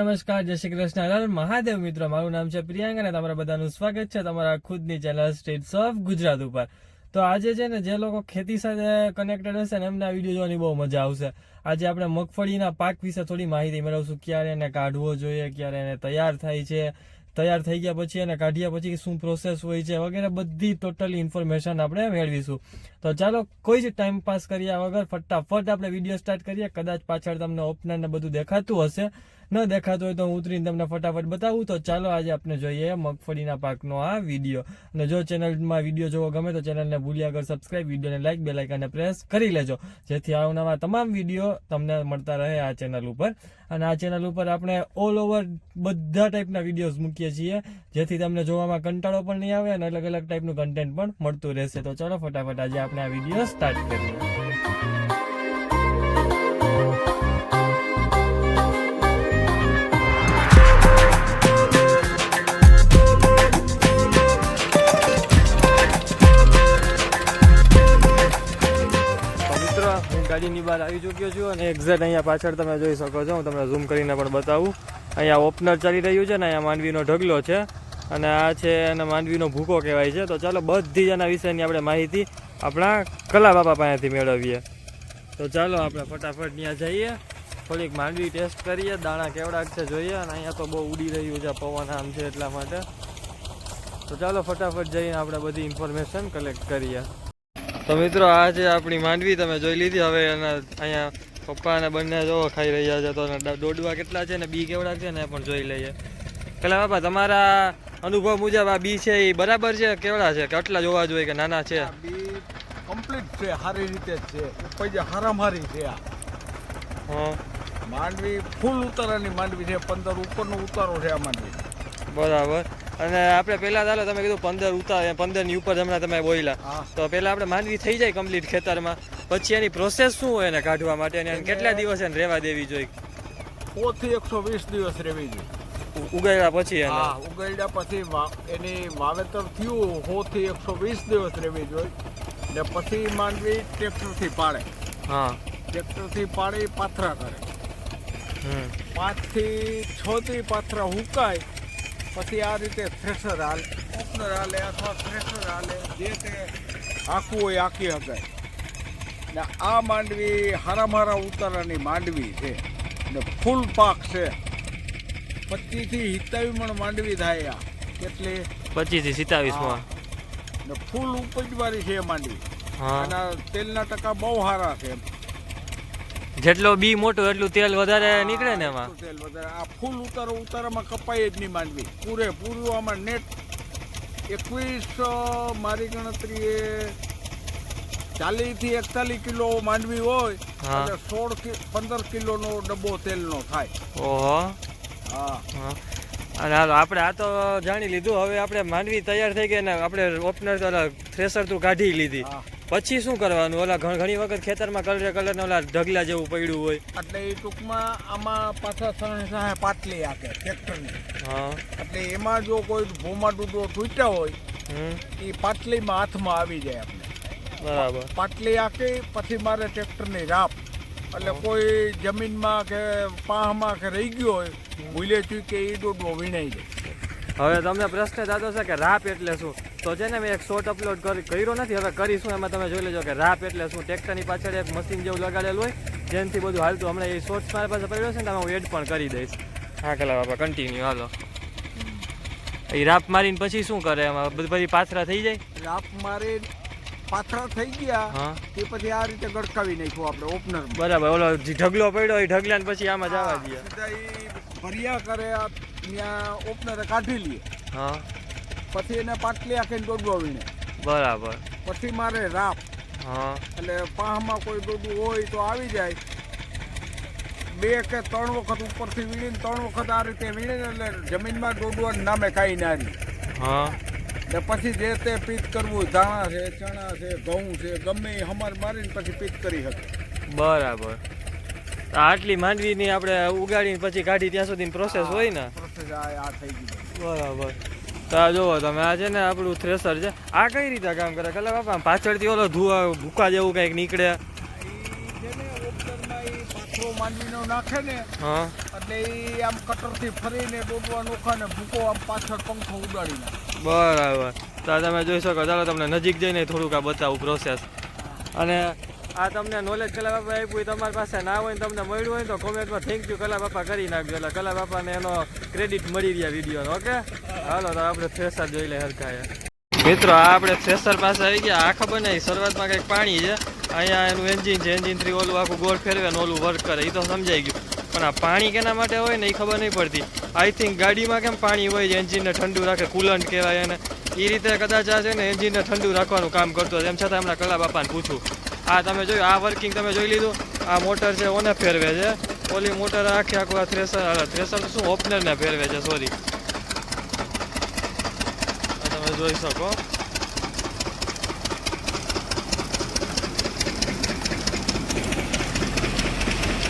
નમસ્કાર, જય શ્રી કૃષ્ણ, હર મહાદેવ મિત્રો. મારું નામ છે પ્રિયાંક અને તમારા બધાનું સ્વાગત છે તમારા ખુદની ચેનલ સ્ટેટ્સ ઓફ ગુજરાત ઉપર. તો આજે છે ને જે લોકો ખેતી સાથે કનેક્ટેડ હશે ને એમને આ વિડીયો જોવાની બહુ મજા આવશે. આજે આપણે મગફળીના પાક વિશે થોડી માહિતી મેળવશું. ક્યારે એને કાઢવો જોઈએ, ક્યારે એને તૈયાર થાય છે, તૈયાર થઈ ગયા પછી એને કાઢ્યા પછી શું પ્રોસેસ હોય છે વગેરે બધી ટોટલી ઇન્ફોર્મેશન આપણે મેળવીશું. તો ચાલો કોઈ જ ટાઈમ પાસ કર્યા વગર ફટાફટ આપણે વિડીયો સ્ટાર્ટ કરીએ. કદાચ પાછળ તમને ઓપનર ને બધું દેખાતું હશે, ન દેખાતું હોય તો હું ઉતરીને તમને ફટાફટ બતાવું. તો ચાલો આજે આપણે જોઈએ મગફળીના પાકનો આ વિડીયો. અને જો ચેનલમાં વિડીયો જોવો ગમે તો ચેનલને ભૂલ્યા વગર સબસ્ક્રાઇબ, વિડીયોને લાઇક, બેલ આઇકનને પ્રેસ કરી લેજો, જેથી આવનારા તમામ વિડીયો તમને મળતા રહે આ ચેનલ ઉપર. અને આ ચેનલ ઉપર આપણે ઓલ ઓવર બધા ટાઈપના વિડીયોઝ મૂકીએ છીએ, જેથી તમને જોવામાં કંટાળો પણ નહીં આવે અને અલગ અલગ ટાઈપનું કન્ટેન્ટ પણ મળતું રહેશે. તો ચાલો ફટાફટ આજે આપણે આ વિડીયો સ્ટાર્ટ કરીએ. ગાડીની બહાર આવી ચૂક્યો છું અને એક્ઝેક્ટ અહીંયા પાછળ તમે જોઈ શકો છો. હું તમને ઝૂમ કરીને પણ બતાવું. અહીંયા ઓપનર ચાલી રહ્યું છે ને અહીંયા માંડવીનો ઢગલો છે અને આ છે અને માંડવીનો ભૂકો કહેવાય છે. તો ચાલો બધી જ એના વિશેની આપણે માહિતી આપણા કલા બાપા પાસેથી મેળવીએ. તો ચાલો આપણે ફટાફટ ત્યાં જઈએ, થોડીક માંડવી ટેસ્ટ કરીએ, દાણા કેવડાક છે જોઈએ. અને અહીંયા તો બહુ ઉડી રહ્યું છે, પવન આમ છે એટલા માટે. તો ચાલો ફટાફટ જઈને આપણે બધી ઇન્ફોર્મેશન કલેક્ટ કરીએ. તો મિત્રો આ છે આપણી માંડવી, તમે જોઈ લીધી. હવે એના અહીંયા પપ્પા અને બંને જો ખાઈ રહ્યા છે. તો દોડવા કેટલા છે ને બી કેવડા છે ને એ પણ જોઈ લઈએ. પેલા બાપા તમારા અનુભવ મુજબ આ બી છે એ બરાબર છે, કેવડા છે, કેટલા જોવા જોઈએ કે નાના છે? બી કમ્પ્લીટ છે, સારી રીતે જ છે, ઉપજ હારામારી છે. હા, માંડવી ફૂલ ઉતારાની માંડવી છે, 15 ઉપરનો ઉતારો છે આ માંડવી. બરાબર. અને આપણે પહેલા ચાલો તમે કીધું 15 ની ઉપર હમણાં તમે બોલ્યા, તો પહેલા આપણે માંડવી થઈ જાય કમ્પ્લીટ ખેતરમાં, પછી એની પ્રોસેસ શું હોય એને કાઢવા માટે અને કેટલા દિવસ એને રહેવા દેવી જોઈએ? 100 થી 120 દિવસ રહેવી જોઈએ ઉગાડ્યા પછી. હા, ઉગાડ્યા પછી એની વાવેતર થયું 100 થી 120 દિવસ રહેવી જોઈએ. ને પછી માંડવી ટ્રેક્ટરથી પાડે. હા, ટ્રેક્ટરથી પાડી પાથરા કરે. 5 થી 6 થી પાથરા હુકાય પછી આ રીતે થ્રેશર હાલે, ઓપનર હાલે અથવા થ્રેશર હાલે, જે તે આખું હોય આખી હકાય. ને આ માંડવી હારામારા ઉતારાની માંડવી છે ને ફૂલ પાક છે. 25 થી 27 મણ માંડવી થાય. આ કેટલી? 25 થી 27 માં. ને ફૂલ ઉપજવાળી છે માંડવી. અને તેલના ટકા બહુ સારા છે. જેટલો બી મોટો એટલું તેલ વધારે નીકળે ને એમાં. તેલ વધારે. આ ફૂલ ઉતારામાં કપાય જ નહીં માંડવી. પૂરેપૂરું આમાં નેટ 21 મારી ગણતરીએ 40 થી 41 કિલો માંડવી હોય એટલે 16-15 કિલોનો ડબ્બો તેલનો થાય. ઓહો. હા. અને હાલો આપણે આ તો જાણી લીધું. હવે આપણે માંડવી તૈયાર થઈ ગઈ ને આપણે ઓપનર થ્રેશર તું કાઢી લીધી, પછી શું કરવાનું? ઓલા ઘણી વખત ખેતરમાં કલર ઓલા ઢગલા જેવું પડ્યું હોય એટલે એ ટૂંકમાં આમાં પાછા સણે પાટલી આખે ટ્રેક્ટરની. હા, એટલે એમાં જો કોઈ ભૂમા ડૂડો તૂટ્યા હોય એ પાટલીમાં હાથમાં આવી જાય આપણે. બરાબર. પાટલી આખી પછી મારે ટ્રેક્ટરની રાપ, એટલે કોઈ જમીનમાં કે પાહમાં કે રહી ગયો હોય ભૂલે ચૂકે એ ડોડો વીણાઈ જાય. હવે તમને પ્રશ્ન થતો છે કે રાપ એટલે શું? તો છે ને મેં એક શોર્ટ અપલોડ કર્યો નથી, હવે કરીશું. એમાં તમે જોઈ લેજો કે રાપ એટલે શું. ટ્રેક્ટરની પાછળ એક મશીન જેવું લગાડેલું હોય જેનાથી બધું હાલતું. હમણાં એ શોર્ટ્સ મારા પાસે પડ્યો છે ને તમે હું એડ પણ કરી દઈશ. હા કલા બાપા કન્ટિન્યુ હાલો. એ રાપ મારીને પછી શું કરે? એમાં બધી પાથરા થઈ જાય. રાપ મારી પાથરા થઈ ગયા તે પછી આ રીતે ગડકાવી નાખ્યું આપણે ઓપનર. બરાબર. ઓલો ઢગલો પડ્યો એ ઢગલા ને પછી આમાં જવા દે. ભર્યા કરે ત્યાં ઓપનરે કાઢી લઈએ. હા, પછી એને પાટલી આખીને ડોડવો વીણે. બરાબર. પછી મારે રાપ. હા, એટલે પાહમાં કોઈ ડોડું હોય તો આવી જાય. 2 કે 3 વખત ઉપરથી વીણીને 3 વખત આ રીતે વીણીને એટલે જમીનમાં ડોડવાનું નામે કાંઈ ના રહે. હા, ને પછી જે તે પીત કરવું, ધાણા છે, ચણા છે, ઘઉં છે, ગમે એ હમાર મારીને પછી પીત કરી શકે. બરાબર. આટલી માંડવીની આપણે ઉગાડીને પછી કાઢી ત્યાં સુધીની પ્રોસેસ હોય ને? પ્રોસેસ આ થઈ ગઈ. બરાબર. તો આ જોવો તમે, આ છે ને આપણું થ્રેસર છે. આ કઈ રીતે કામ કરે કલા બાપા? પાછળથી ઓલો ભૂકા જેવું કંઈક નીકળે. જેને ઓપ્શનમાં પાથરો માંડવીનો નાખે ને હા એટલે એ આમ કટરથી ફરીને ડોબવા નોખા ને ભૂકો આમ પાછળ પંખો ઉડાડી નાખે. બરાબર. તો આ તમે જોઈ શકો. ચાલો તમને નજીક જઈને થોડુંક આ બતાવું પ્રોસેસ. અને આ તમને નોલેજ કલા બાપા આપ્યું તમારી પાસે ના હોય ને તમને મળ્યું હોય તો કોમેન્ટમાં થેન્ક યુ કલા બાપા કરી નાખજો. એટલે કલા બાપાને એનો ક્રેડિટ મળી રહ્યા વિડીયોનો. ઓકે, હાલો તો આપણે થ્રેસર જોઈ લે હરખાએ. મિત્રો આ આપણે થ્રેસર પાસે આવી ગયા. આ ખબર નહીં, શરૂઆતમાં કંઈક પાણી છે, અહીંયા એનું એન્જિન છે, એન્જિનથી ઓલું આખું ગોળ ફેરવે ને ઓલું વર્ક કરે, એ તો સમજાઈ ગયું. પણ આ પાણી કેના માટે હોય ને એ ખબર નહીં પડતી. આઈ થિંક ગાડીમાં કેમ પાણી હોય છે એન્જિનને ઠંડુ રાખે, કુલન્ટ કહેવાય એને, એ રીતે કદાચ આ છે ને એન્જિનને ઠંડુ રાખવાનું કામ કરતો. એમ છતાં હમણાં કલા બાપાને પૂછું. આ તમે જોયું, આ વર્કિંગ તમે જોઈ લીધું. આ મોટર છે ઓને ફેરવે છે, ઓલી મોટર આખી આખું આ થ્રેસર તો શું ઓપનરને ફેરવે છે, સોરી. તમે જોઈ શકો.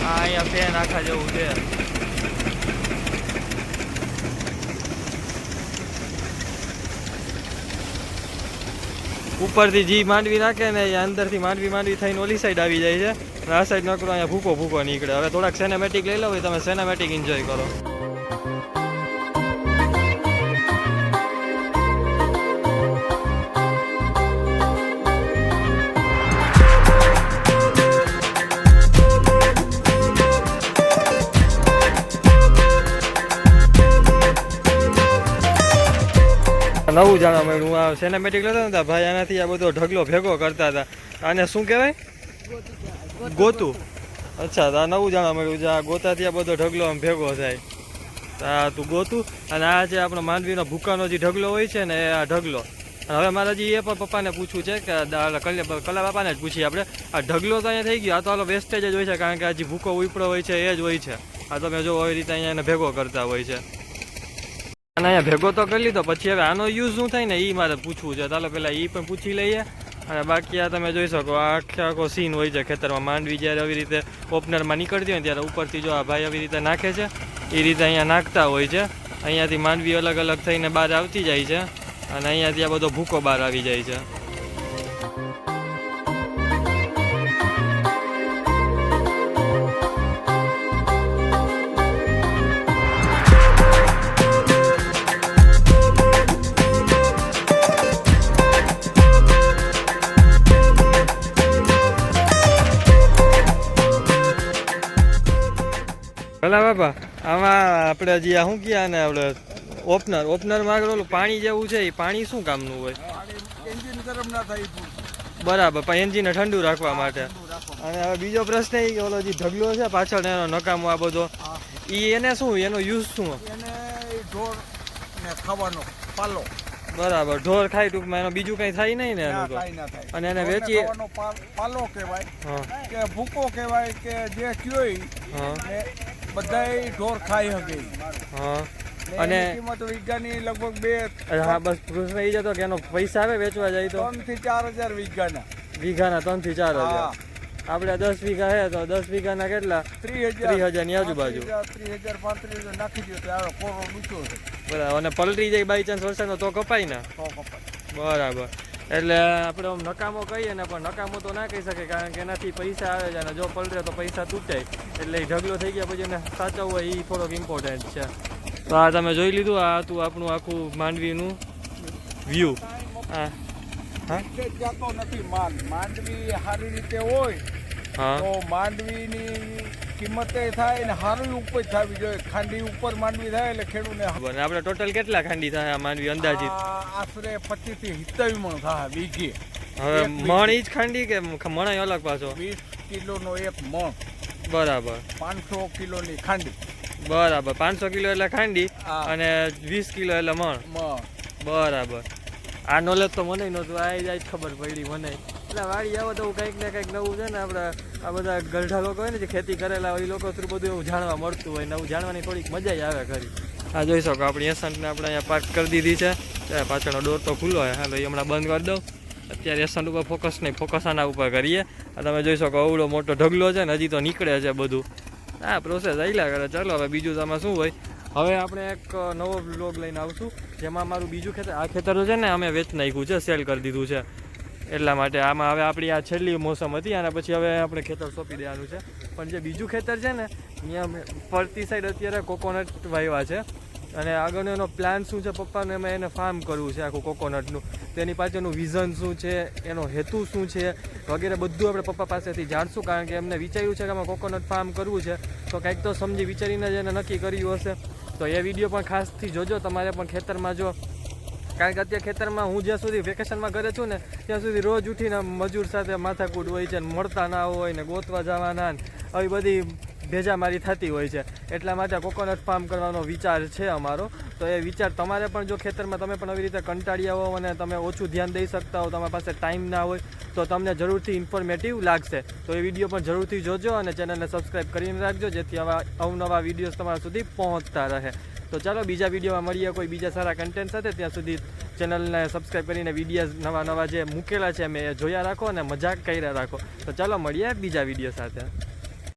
આ અહીંયા ફેન આખા જેવું છે. ઉપરથી જી માંડવી નાખે ને એ અંદરથી માંડવી થઈને ઓલી સાઈડ આવી જાય છે. આ સાઈડ નકરો અહીંયા ભૂકો નીકળે. હવે થોડાક સિનેમેટિક લઈ લો, તમે સિનેમેટિક એન્જોય કરો. નવું જાણવા મળ્યું. આ સિનેમેટિક લેતા હતા ભાઈ, આનાથી આ બધો ઢગલો ભેગો કરતા હતા. આને શું કહેવાય? ગોતું. અચ્છા, તો આ નવું જાણવા મળ્યું છે. આ ગોતાથી આ બધો ઢગલો આમ ભેગો થાય. આ તું ગોતું. અને આ જે આપણો માંડવીનો ભૂકાનો જે ઢગલો હોય છે ને એ આ ઢગલો. અને હવે મારે હજી એ પણ પપ્પાને પૂછવું છે કે કલા બાપાને જ પૂછીએ આપણે. આ ઢગલો તો અહીંયા થઈ ગયો, આ તો હાલો વેસ્ટેજ જ હોય છે, કારણ કે આ જે ભૂકો ઉપડો હોય છે એ જ હોય છે. આ તમે જો આવી રીતે અહીંયા એને ભેગો કરતા હોય છે. અને અહીંયા ભેગો તો કરી લીધો, પછી હવે આનો યુઝ શું થાય ને એ મારે પૂછવું છે. ચાલો પહેલાં એ પણ પૂછી લઈએ. અને બાકી આ તમે જોઈ શકો, આ આખો સીન હોય છે ખેતરમાં. માંડવી જ્યારે આવી રીતે ઓપનરમાં નીકળતી હોય ને ત્યારે ઉપરથી જો આ ભાઈ આવી રીતે નાખે છે, એ રીતે અહીંયા નાખતા હોય છે. અહીંયાથી માંડવી અલગ અલગ થઈને બહાર આવતી જાય છે, અને અહીંયાથી આ બધો ભૂકો બહાર આવી જાય છે. ભલા બાપા, આમાં આપણે હજી આ શું કહ્યા ને આપણે ઓપનરમાં આગળ ઓલું પાણી જેવું છે, એ પાણી શું કામનું હોય? એન્જિન ગરમ ના થાય. બરાબર, પણ એન્જિનને ઠંડુ રાખવા માટે. અને હવે બીજો પ્રશ્ન એ કે ઓલો જે ઢગલો છે પાછળ એનો નકામો આ બધો, એને શું, એનો યુઝ શું? એને ઢોર ને ખાવાનો પાલો. બરાબર, ઢોર ખાય ટૂંકમાં, એનો બીજું કઈ થાય નહીં ને એનું તો. અને એને વેચી પાલો કહેવાય કે ભૂકો કહેવાય કે જે કયો બધાય ઢોર ખાઈ શકે. હા, અને કિંમત વીઘાની લગભગ 2. હા, બસ પ્રશ્ન એ જતો કે એનો પૈસા આવે વેચવા જાય તો 3 થી 4 હજાર વીઘાના 3 થી 4 હજાર. આપણે 10 વીઘા છે તો 10 વીઘાના કેટલા? 30,000 ની આજુબાજુ. 30,000 35,000 નાખી દો તો આવે કોરો ડૂચો છે. બરાબર. અને પલટી જાય બાય ચાન્સ વરસાદનો તો કપાય ને? તો કપાય. બરાબર. એટલે આપણે આમ નકામો કહીએ ને, પણ નકામો તો ના કહી શકે, કારણ કે એનાથી પૈસા આવે છે, અને જો પલટે તો પૈસા તૂટે. એટલે એ ઢગલો થઈ ગયા પછી એને સાચવવું હોય એ થોડોક ઇમ્પોર્ટન્ટ છે. તો આ તમે જોઈ લીધું, આ હતું આપણું આખું માંડવીનું વ્યૂ. હા હા, જતો નથી માલ. માંડવી સારી રીતે હોય તો માંડવીની કિંમતે થાય ને સારું ઉપજ થવી જોઈએ. ખાંડી ઉપર માંડવી થાય એટલે ખેડૂતને. આપણે ટોટલ કેટલા ખાંડી થાય આ માંડવી અંદાજિત? આશરે 25 થી 27 મણ થાય વીઘે. હવે મણ ઈ જ ખાંડી કે મણ અલગ પાછો? 20 કિલોનો એક મણ. બરાબર. 500 કિલોની ખાંડી. બરાબર, 500 કિલો એટલે ખાંડી અને 20 કિલો એટલે મણ. બરાબર. આ નોલેજ તો મને નહોતું, આ જ ખબર પડી મને. એટલે વાડી આવો તો કંઈક ને કંઈક નવું છે ને, આપણે આ બધા ગરઢા લોકો હોય ને જે ખેતી કરેલા હોય એ લોકો થ્રુ બધું એવું જાણવા મળતું હોય, નવું જાણવાની થોડીક મજા જ આવે ખરી. આ જોઈ શકો આપણી એસન્ટને આપણે અહીંયા પાર્ક કરી દીધી છે. પાછળનો ડોર તો ખુલ્લો હોય, હાલો એ હમણાં બંધ કરી દઉં. અત્યારે એસન્ટ ઉપર ફોકસ નહીં, ફોકસ આના ઉપર કરીએ. આ તમે જોઈ શકો અવડો મોટો ઢગલો છે ને, હજી તો નીકળે છે બધું. હા, પ્રોસેસ આયલા કરે. ચાલો હવે બીજું તો આમાં શું હોય. હવે આપણે એક નવો બ્લોગ લઈને આવશું, જેમાં મારું બીજું ખેતર, આ ખેતર છે ને અમે વેચ નાખ્યું છે, સેલ કરી દીધું છે. એટલા માટે આમાં હવે આપણી આ છેલ્લી મોસમ હતી આના પછી હવે આપણે ખેતર સોંપી દેવાનું છે. પણ જે બીજું ખેતર છે ને અહીંયા ફરતી સાઈડ અત્યારે કોકોનટ વાવ્યા છે અને આગળનો એનો પ્લાન શું છે પપ્પાને એમાં એને ફાર્મ કરવું છે આખું કોકોનટનું. તેની પાછળનું વિઝન શું છે, એનો હેતુ શું છે વગેરે બધું આપણે પપ્પા પાસેથી જાણશું. કારણ કે એમને વિચાર્યું છે કે આમાં કોકોનટ ફાર્મ કરવું છે તો કંઈક તો સમજી વિચારીને જ એને નક્કી કર્યું હશે. તો એ વિડીયો પણ ખાસથી જોજો, તમારે પણ ખેતરમાં જો. કારણ કે અત્યારે ખેતરમાં હું જ્યાં સુધી વેકેશનમાં ઘરે છું ને ત્યાં સુધી રોજ ઉઠીને મજૂર સાથે માથાકૂટ હોય છે, મળતા ના હોય ને ગોતવા જવાના ને આવી બધી ભેજામારી થતી હોય છે. એટલા માટે કોકોનટ ફાર્મ કરવાનો વિચાર છે અમારો. તો એ વિચાર તમારે પણ જો ખેતરમાં તમે પણ આવી રીતે કંટાળ્યા હો અને તમે ઓછું ધ્યાન દઈ શકતા હો, તમારી પાસે ટાઈમ ના હોય તો તમને જરૂરથી ઇન્ફોર્મેટિવ લાગશે. તો એ વિડીયો પણ જરૂરથી જોજો અને ચેનલને સબસ્ક્રાઈબ કરીને રાખજો જેથી આવા અવનવા વિડીયોઝ તમારા સુધી પહોંચતા રહે. તો ચાલો બીજા વિડીયોમાં મળીએ કોઈ બીજા સારા કન્ટેન્ટ સાથે. ત્યાં સુધી ચેનલને સબસ્ક્રાઈબ કરીને વિડીયોઝ નવા જે મૂકેલા છે મેં એ જોયા રાખો અને મજાક કર્યા રાખો. તો ચાલો મળીએ બીજા વિડીયો સાથે.